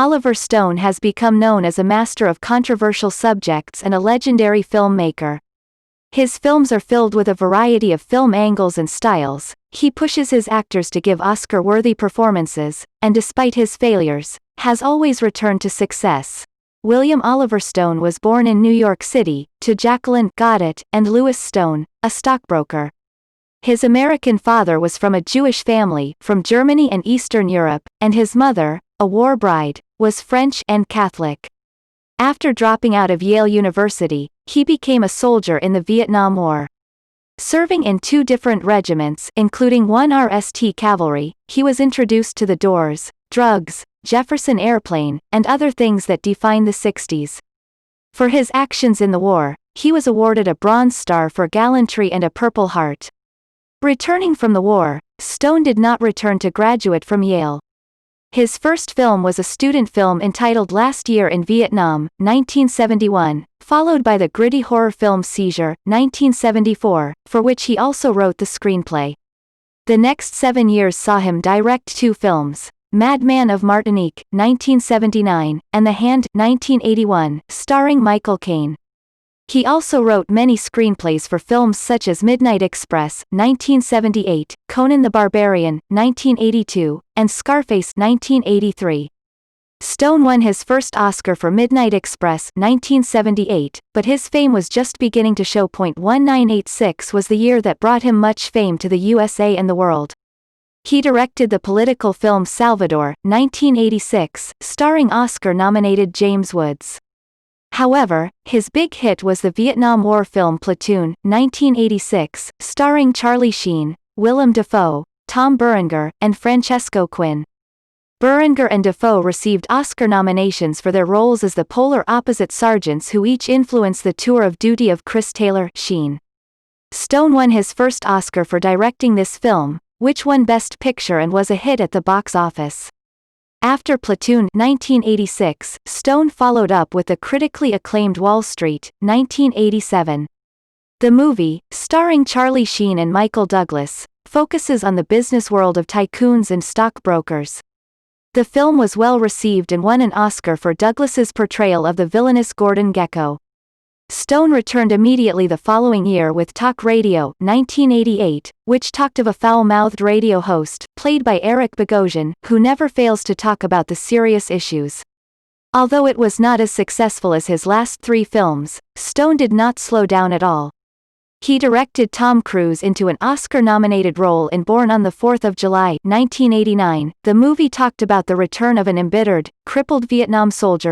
Oliver Stone has become known as a master of controversial subjects and a legendary filmmaker. His films are filled with a variety of film angles and styles. He pushes his actors to give Oscar-worthy performances, and despite his failures, has always returned to success. William Oliver Stone was born in New York City, to Jacqueline Goddett and Louis Stone, a stockbroker. His American father was from a Jewish family from Germany and Eastern Europe, and his mother, a war bride, was French and Catholic. After dropping out of Yale University, he became a soldier in the Vietnam War. Serving in 2 different regiments, including 1 RST Cavalry, he was introduced to the Doors, drugs, Jefferson Airplane, and other things that define the 60s. For his actions in the war, he was awarded a Bronze Star for gallantry and a Purple Heart. Returning from the war, Stone did not return to graduate from Yale. His first film was a student film entitled Last Year in Vietnam, 1971, followed by the gritty horror film Seizure, 1974, for which he also wrote the screenplay. The next 7 years saw him direct 2 films, Madman of Martinique, 1979, and The Hand, 1981, starring Michael Caine. He also wrote many screenplays for films such as Midnight Express, 1978, Conan the Barbarian, 1982, and Scarface, 1983. Stone won his first Oscar for Midnight Express, 1978, but his fame was just beginning to show. 1986 was the year that brought him much fame to the USA and the world. He directed the political film Salvador, 1986, starring Oscar-nominated James Woods. However, his big hit was the Vietnam War film Platoon, 1986, starring Charlie Sheen, Willem Dafoe, Tom Berenger, and Francesco Quinn. Berenger and Dafoe received Oscar nominations for their roles as the polar opposite sergeants who each influenced the tour of duty of Chris Taylor, Sheen. Stone won his first Oscar for directing this film, which won Best Picture and was a hit at the box office. After Platoon, 1986, Stone followed up with the critically acclaimed Wall Street, 1987. The movie, starring Charlie Sheen and Michael Douglas, focuses on the business world of tycoons and stockbrokers. The film was well received and won an Oscar for Douglas's portrayal of the villainous Gordon Gekko. Stone returned immediately the following year with Talk Radio, 1988, which talked of a foul-mouthed radio host, played by Eric Bogosian, who never fails to talk about the serious issues. Although it was not as successful as his last 3 films, Stone did not slow down at all. He directed Tom Cruise into an Oscar-nominated role in Born on the 4th of July, 1989. The movie talked about the return of an embittered, crippled Vietnam soldier